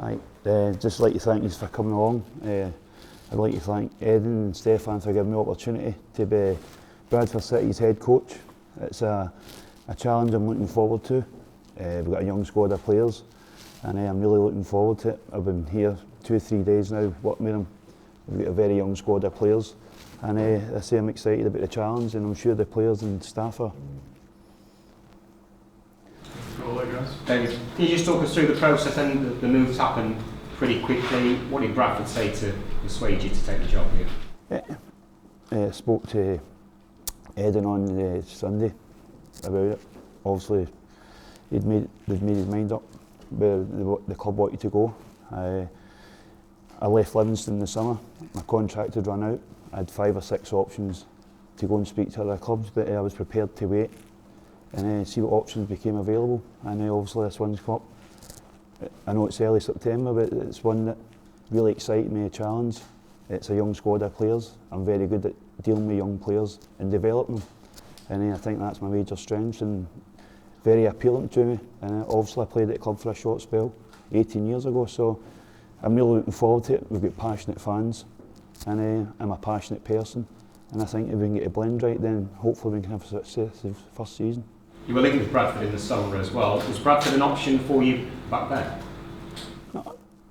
Just like to thank you for coming along. I'd like to thank Edin and Stefan for giving me the opportunity to be Bradford City's head coach. It's a challenge I'm looking forward to. We've got a young squad of players and I'm really looking forward to it. I've been here 2-3 days now working with them. We've got a very young squad of players and I say I'm excited about the challenge and I'm sure the players and staff are. David, can you just talk us through the process and the moves happened pretty quickly? What did Bradford say to persuade you to take the job here? I spoke to Edin on Sunday about it. Obviously, they'd made his mind up where the club wanted to go. I left Livingston in the summer. My contract had run out. I had 5 or 6 options to go and speak to other clubs, but I was prepared to wait and see what options became available. And obviously this one's come up. I know it's early September, but it's one that really excited me, a challenge. It's a young squad of players. I'm very good at dealing with young players and developing them. And I think that's my major strength and very appealing to me. And obviously I played at the club for a short spell 18 years ago, so I'm really looking forward to it. We've got passionate fans and I'm a passionate person. And I think if we can get a blend right, then hopefully we can have a successful first season. You were linked with Bradford in the summer as well. Was Bradford an option for you back then?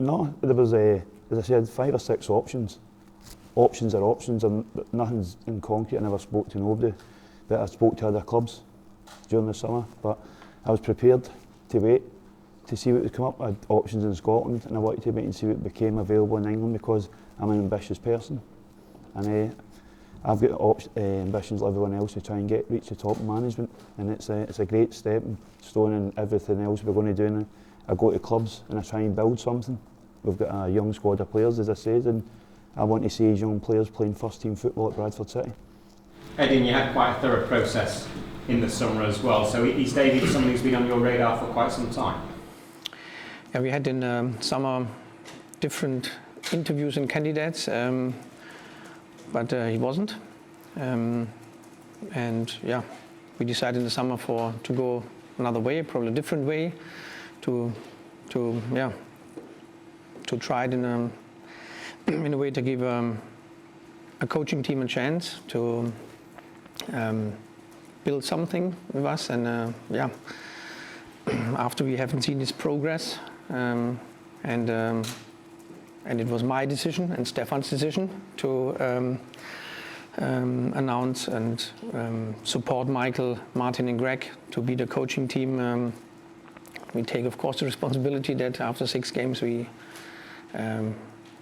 No, there was, as I said, 5 or 6 options. Options are options, and nothing's in concrete. I never spoke to nobody, but I spoke to other clubs during the summer. But I was prepared to wait to see what would come up. I had options in Scotland, and I wanted to wait and see what became available in England because I'm an ambitious person. And I've got ambitions like everyone else to try and reach the top of management, and it's a great stepping stone in everything else we're going to do now. I go to clubs and I try and build something. We've got a young squad of players, as I said, and I want to see these young players playing first team football at Bradford City. Edin, you had quite a thorough process in the summer as well, so is David somebody who's been on your radar for quite some time? Yeah, we had in summer different interviews and candidates. But he wasn't, and yeah, we decided in the summer to go another way, probably a different way, to try it in a way to give a coaching team a chance to build something with us, and after we haven't seen his progress, and it was my decision and Stefan's decision to announce and support Michael, Martin and Greg to be the coaching team. We take, of course, the responsibility that after 6 games we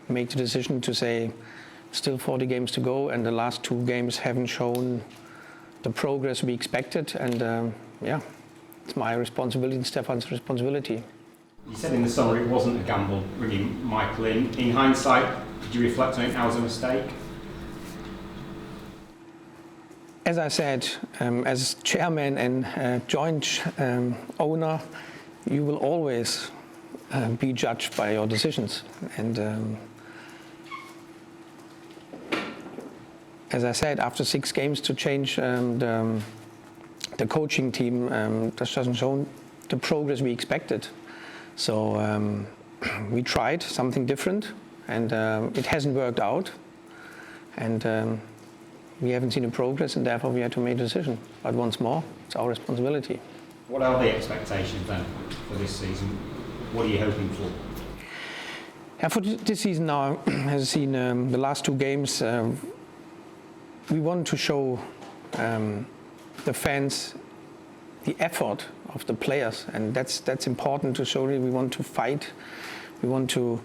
make the decision to say still 40 games to go and the last 2 games haven't shown the progress we expected, and it's my responsibility and Stefan's responsibility. You said in the summer it wasn't a gamble bringing Michael in. In hindsight, did you reflect on it now as a mistake? As I said, as chairman and joint owner, you will always be judged by your decisions. And as I said, after 6 games to change the coaching team just doesn't show the progress we expected. So we tried something different, and it hasn't worked out, and we haven't seen the progress, and therefore we had to make a decision. But once more, it's our responsibility. What are the expectations then for this season? What are you hoping for? Yeah, for this season now, as seen the last 2 games, we want to show the fans the effort of the players, and that's important to show that we want to fight, we want to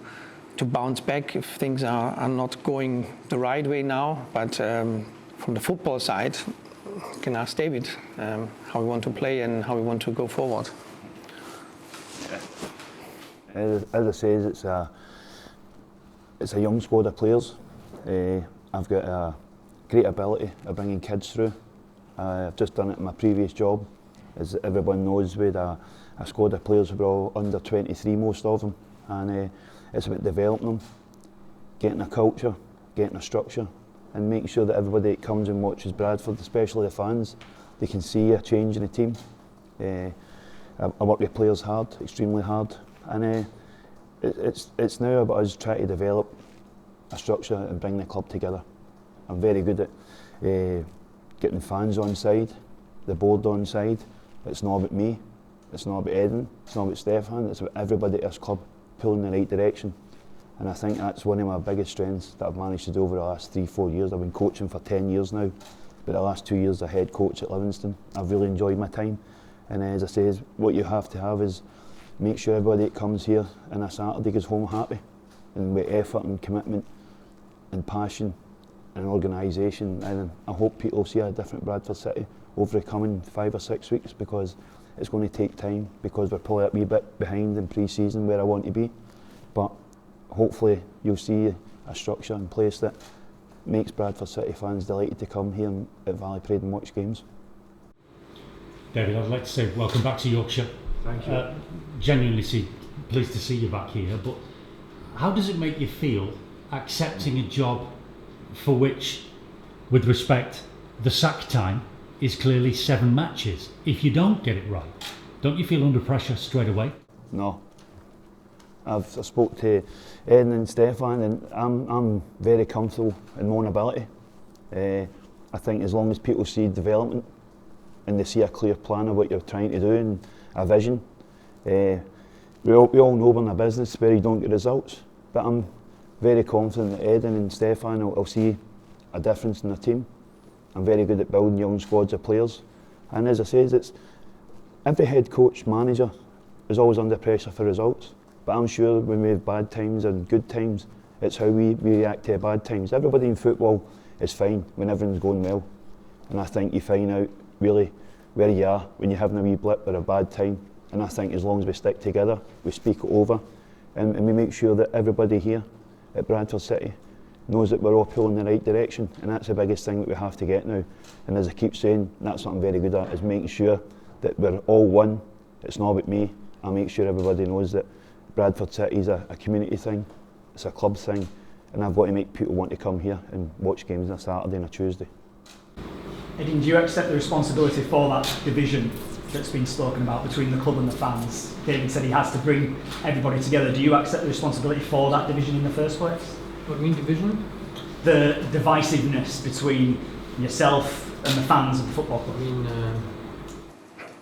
bounce back if things are not going the right way now. But from the football side, you can ask David how we want to play and how we want to go forward. As I said, it's a young squad of players. I've got a great ability of bringing kids through. I've just done it in my previous job. As everyone knows, we had a squad of players who were all under 23, most of them, and it's about developing them, getting a culture, getting a structure, and making sure that everybody that comes and watches Bradford, especially the fans, they can see a change in the team. I work with players hard, extremely hard, and It's now about us trying to develop a structure and bring the club together. I'm very good at getting fans on side, the board on side. It's not about me, it's not about Edin, it's not about Stefan, it's about everybody at this club pulling in the right direction. And I think that's one of my biggest strengths that I've managed to do over the last 3-4 years. I've been coaching for 10 years now, but the last 2 years as a head coach at Livingston. I've really enjoyed my time. And as I say, what you have to have is make sure everybody that comes here on a Saturday goes home happy, and with effort and commitment and passion and organisation. And I hope people see a different Bradford City over the coming 5 or 6 weeks, because it's going to take time, because we're probably a wee bit behind in pre-season where I want to be. But hopefully you'll see a structure in place that makes Bradford City fans delighted to come here at Valley Parade and watch games. David, I'd like to say welcome back to Yorkshire. Thank you. Genuinely pleased to see you back here, but how does it make you feel accepting a job for which, with respect, the sack time is clearly 7 matches? If you don't get it right, don't you feel under pressure straight away? No. I spoke to Edin and Stefan, and I'm very comfortable in my own ability. I think as long as people see development and they see a clear plan of what you're trying to do and a vision, we all know we're in a business where you don't get results, but I'm very confident that Edin and Stefan will see a difference in the team. I'm very good at building young squads of players, and as I say, it's every head coach, manager is always under pressure for results. But I'm sure when we have bad times and good times, it's how we react to bad times. Everybody in football is fine when everything's going well. And I think you find out really where you are when you're having a wee blip or a bad time. And I think as long as we stick together, we speak it over, and we make sure that everybody here at Bradford City knows that we're all pulling in the right direction. And that's the biggest thing that we have to get now. And as I keep saying, that's what I'm very good at, is making sure that we're all one. It's not about me. I make sure everybody knows that Bradford City is a community thing, it's a club thing, and I've got to make people want to come here and watch games on a Saturday and a Tuesday. Edin, do you accept the responsibility for that division that's been spoken about between the club and the fans? David said he has to bring everybody together. Do you accept the responsibility for that division in the first place? What do you mean division? The divisiveness between yourself and the fans of the football club. I mean,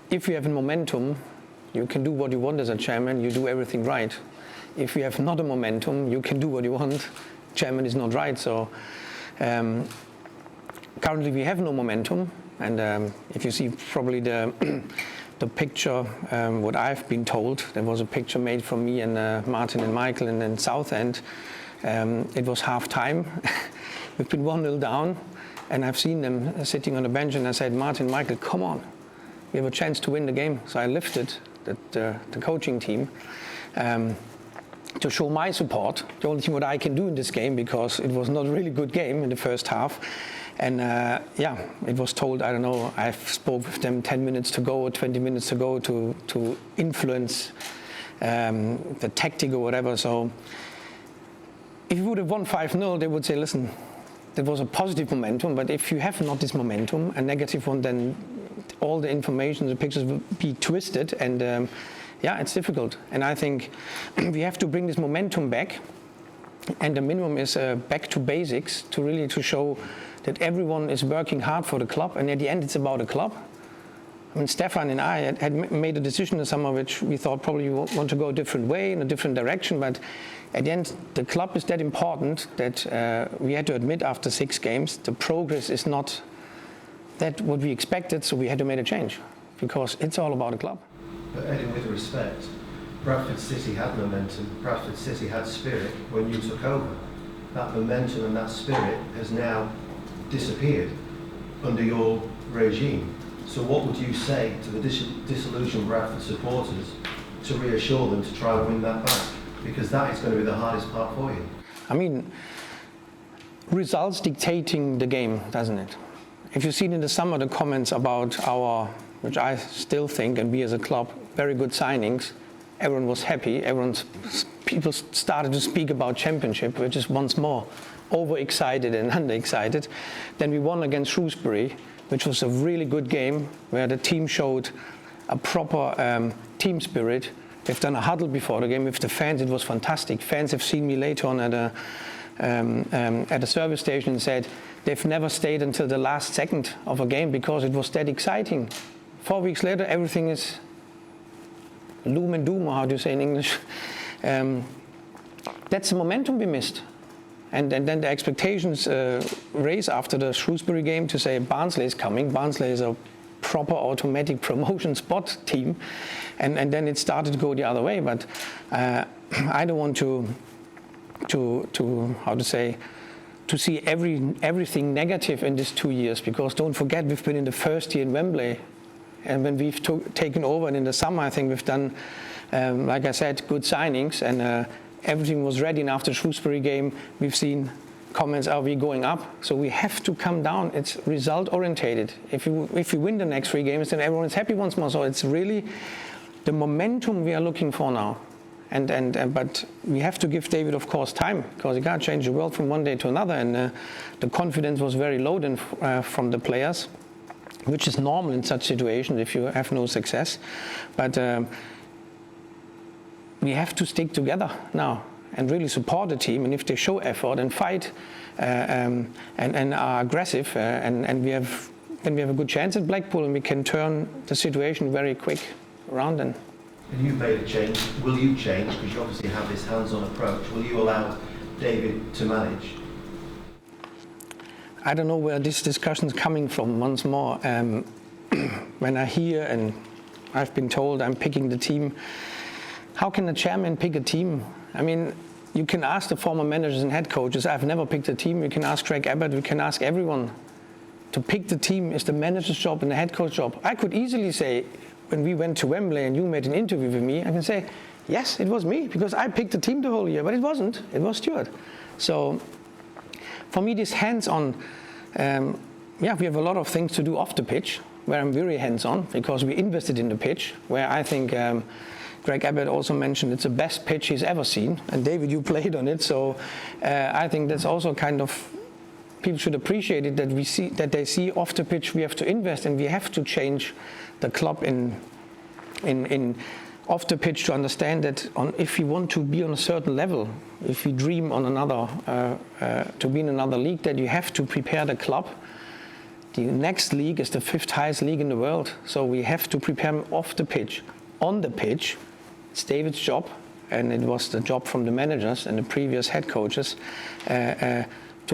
if you have a momentum, you can do what you want as a chairman, you do everything right. If you have not a momentum, you can do what you want, chairman is not right. So currently we have no momentum, and if you see probably the picture, what I've been told, there was a picture made from me and Martin and Michael in Southend. It was half time, we've been 1-0 down, and I've seen them sitting on the bench, and I said, Martin, Michael, come on, we have a chance to win the game. So I lifted the coaching team to show my support, the only thing what I can do in this game, because it was not a really good game in the first half. And yeah, it was told, I don't know, I've spoke with them 10 minutes to go or 20 minutes to go to influence the tactic or whatever. So if you would have won 5-0, they would say, listen, there was a positive momentum, but if you have not this momentum, a negative one, then all the information, the pictures will be twisted, and yeah, it's difficult. And I think we have to bring this momentum back, and the minimum is back to basics, to really to show that everyone is working hard for the club, and at the end it's about the club. I mean, Stefan and I had made a decision in summer which we thought probably we want to go a different way, in a different direction, but at the end the club is that important that we had to admit after 6 games the progress is not that what we expected, so we had to make a change, because it's all about the club. But Edin, with respect, Bradford City had momentum, Bradford City had spirit when you took over. That momentum and that spirit has now disappeared under your regime. So what would you say to the disillusioned Bradford supporters to reassure them to try and win that back? Because that is going to be the hardest part for you. I mean, results dictating the game, doesn't it? If you've seen in the summer the comments about our, which I still think, and we as a club, very good signings, everyone was happy, people started to speak about championship, which is once more overexcited and underexcited. Then we won against Shrewsbury, which was a really good game, where the team showed a proper team spirit, We've done a huddle before the game with the fans. It was fantastic. Fans have seen me later on at a service station and said they've never stayed until the last second of a game because it was that exciting. 4 weeks later, everything is loom and doom, or how do you say in English? That's the momentum we missed. And then the expectations raise after the Shrewsbury game to say Barnsley is coming. Barnsley is a proper automatic promotion spot team. And then it started to go the other way. But I don't want to how to say, to see everything negative in these 2 years, because don't forget we've been in the first year in Wembley. And when we've taken over, and in the summer I think we've done, like I said, good signings, and everything was ready. And after the Shrewsbury game, we've seen comments, are we going up? So we have to come down. It's result orientated. If we win the next 3 games, then everyone is happy once more. So it's really the momentum we are looking for now. But we have to give David, of course, time, because he can't change the world from one day to another. And the confidence was very low then from the players, which is normal in such situations if you have no success. But we have to stick together now and really support the team. And if they show effort and fight and are aggressive, and we have a good chance at Blackpool, and we can turn the situation very quick around then. And you've made a change. Will you change? Because you obviously have this hands-on approach. Will you allow David to manage? I don't know where this discussion is coming from once more. When I hear, and I've been told I'm picking the team, how can a chairman pick a team? I mean, you can ask the former managers and head coaches. I've never picked a team. You can ask Craig Abbott. You can ask everyone. To pick the team is the manager's job and the head coach's job. I could easily say, when we went to Wembley and you made an interview with me, I can say, yes, it was me, because I picked the team the whole year, but it wasn't. It was Stuart. So for me, this hands-on, we have a lot of things to do off the pitch, where I'm very hands-on, because we invested in the pitch, where I think Greg Abbott also mentioned it's the best pitch he's ever seen. And David, you played on it, so I think that's also kind of, people should appreciate it, that they see off the pitch we have to invest, and we have to change the club in off the pitch to understand that if we want to be on a certain level, if we dream on another to be in another league, that you have to prepare the club. The next league is the 5th highest league in the world, so we have to prepare them off the pitch. On the pitch, it's David's job, and it was the job from the managers and the previous head coaches to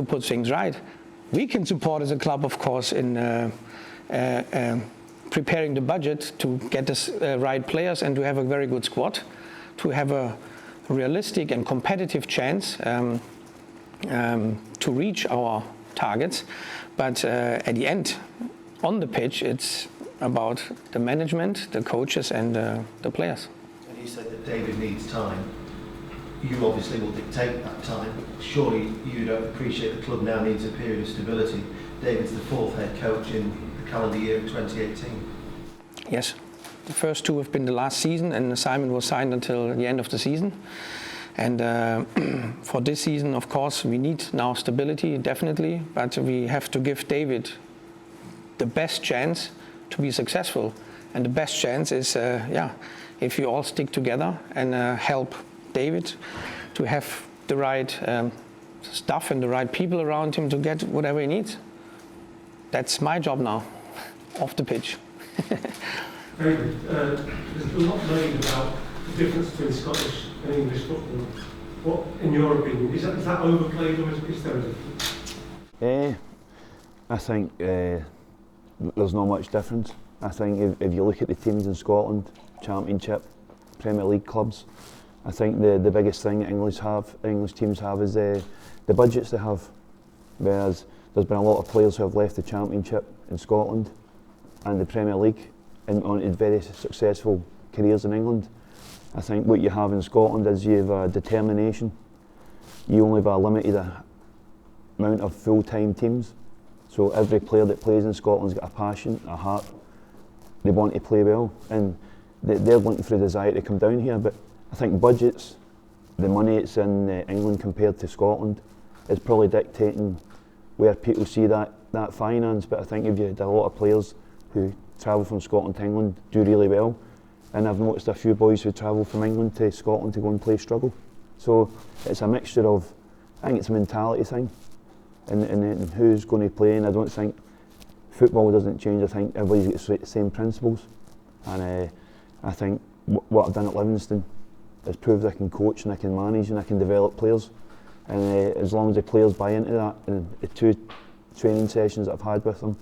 put things right. We can support as a club, of course, in preparing the budget to get the right players and to have a very good squad, to have a realistic and competitive chance to reach our targets. But at the end, on the pitch, it's about the management, the coaches, and the players. And you said that David needs time. You obviously will dictate that time. Surely you don't appreciate the club now needs a period of stability. David's the 4th head coach in the calendar year of 2018. Yes, the first 2 have been the last season, and Simon was signed until the end of the season. And for this season, of course, we need now stability, definitely, but we have to give David the best chance to be successful. And the best chance is, if you all stick together and help David to have the right stuff and the right people around him to get whatever he needs. That's my job now, off the pitch. David, there's a lot made about the difference between Scottish and English football. What, in your opinion, is that overplayed, or is there a difference? I think there's not much difference. I think if you look at the teams in Scotland, Championship, Premier League clubs, I think the biggest thing that English teams have is the budgets they have. Whereas there's been a lot of players who have left the Championship in Scotland and the Premier League and on very successful careers in England. I think what you have in Scotland is you have determination. You only have a limited amount of full-time teams. So every player that plays in Scotland's got a passion, a heart. They want to play well, and they're looking for a desire to come down here. But I think budgets, the money that's in England compared to Scotland, is probably dictating where people see that finance. But I think if you had a lot of players who travel from Scotland to England, do really well, and I've noticed a few boys who travel from England to Scotland to go and play struggle. So it's a mixture of, I think it's a mentality thing, and who's going to play, and I don't think football doesn't change. I think everybody's got the same principles, and I think what I've done at Livingston has proved I can coach and I can manage and I can develop players, and as long as the players buy into that, and the 2 training sessions that I've had with them,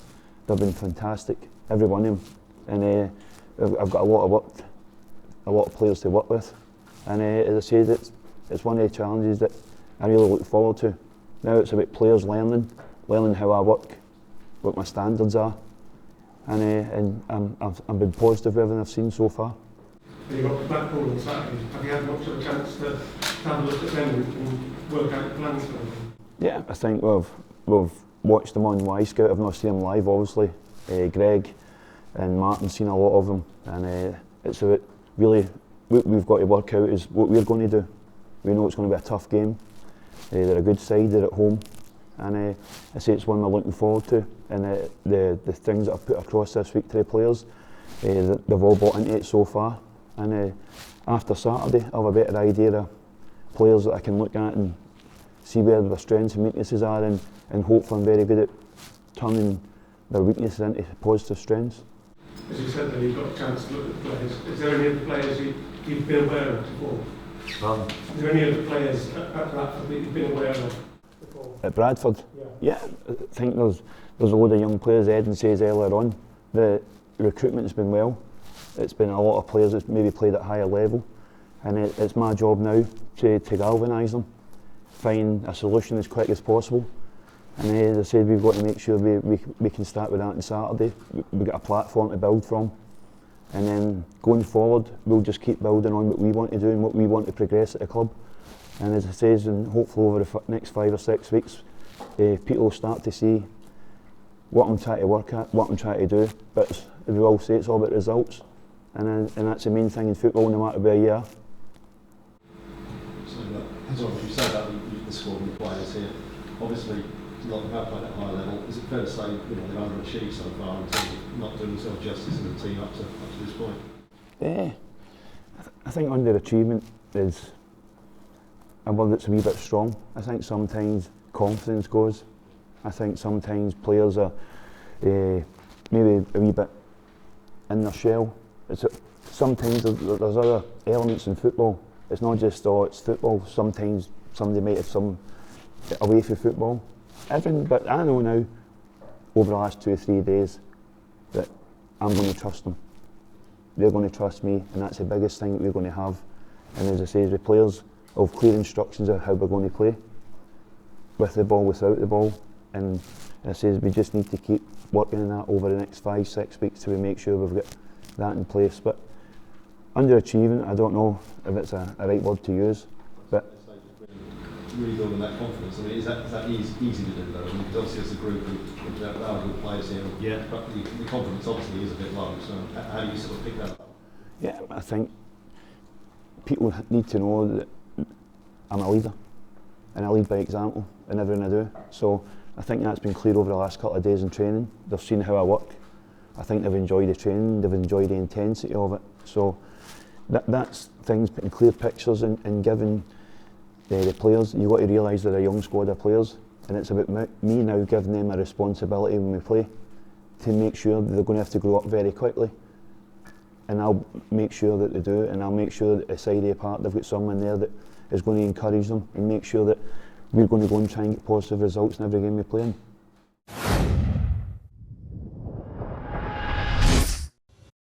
they've been fantastic, every one of them, and I've got a lot of players to work with, and as I said, it's one of the challenges that I really look forward to. Now it's about players learning how I work, what my standards are, and I've been positive with everything I've seen so far. And you've got Blackpool on Saturday. Have you had much of a chance to have a look at them and work out plans for them? Yeah, I think we've watched them on Y-Scout. I've not seen them live, obviously. Greg and Martin's seen a lot of them, and it's about really what we've got to work out is what we're going to do. We know it's going to be a tough game. They're a good side, they're at home, and I say it's one we're looking forward to. And the things that I've put across this week to the players, they've all bought into it so far. And after Saturday, I'll have a better idea of players that I can look at and see where their strengths and weaknesses are, and hopefully I'm very good at turning their weaknesses into positive strengths. As you said, then you've got a chance to look at the players. Is there any other players you've been aware of before? Is there any other players at Bradford that you've been aware of before? At Bradford? Yeah, I think there's a load of young players. Edin says earlier on, the recruitment has been well. It's been a lot of players that's maybe played at higher level, and it's my job now to galvanise them, find a solution as quick as possible. And as I said, we've got to make sure we can start with that on Saturday. We've got a platform to build from, and then going forward we'll just keep building on what we want to do and what we want to progress at the club. And as I says, and hopefully over the next 5 or 6 weeks, people will start to see what I'm trying to work at, what I'm trying to do. But as we all say, it's all about results, and that's the main thing in football, no matter where you are. So, as long as you say that, the squad and the players here, obviously, a lot of them have played at a high level. Is it fair to say, they've underachieved so far in terms of not doing themselves justice in the team up to this point? Yeah, I think underachievement is a word that's a wee bit strong. I think sometimes confidence goes. I think sometimes players are maybe a wee bit in their shell. Sometimes there's other elements in football. It's not just, it's football. Sometimes somebody might have some away from football. But I know now, over the last 2 or 3 days, that I'm going to trust them. They're going to trust me, and that's the biggest thing that we're going to have. And as I say, the players will have clear instructions of how we're going to play, with the ball, without the ball. And as I say, we just need to keep working on that over the next 5, 6 weeks till we make sure we've got that in place. But underachieving, I don't know if it's a right word to use, but really building that confidence. I mean, is that easy to do though? I mean, because obviously as a group, there are good players here, but the confidence obviously is a bit low. So how do you sort of pick that up? Yeah, I think people need to know that I'm a leader, and I lead by example in everything I do. So I think that's been clear over the last couple of days in training. They've seen how I work. I think they've enjoyed the training, they've enjoyed the intensity of it. So that's things, putting clear pictures and giving the players. You've got to realise they're a young squad of players, and it's about me now giving them a responsibility when we play to make sure that they're going to have to grow up very quickly. And I'll make sure that they do, and I'll make sure that aside the part they've got someone there that is going to encourage them and make sure that we're going to go and try and get positive results in every game we play in.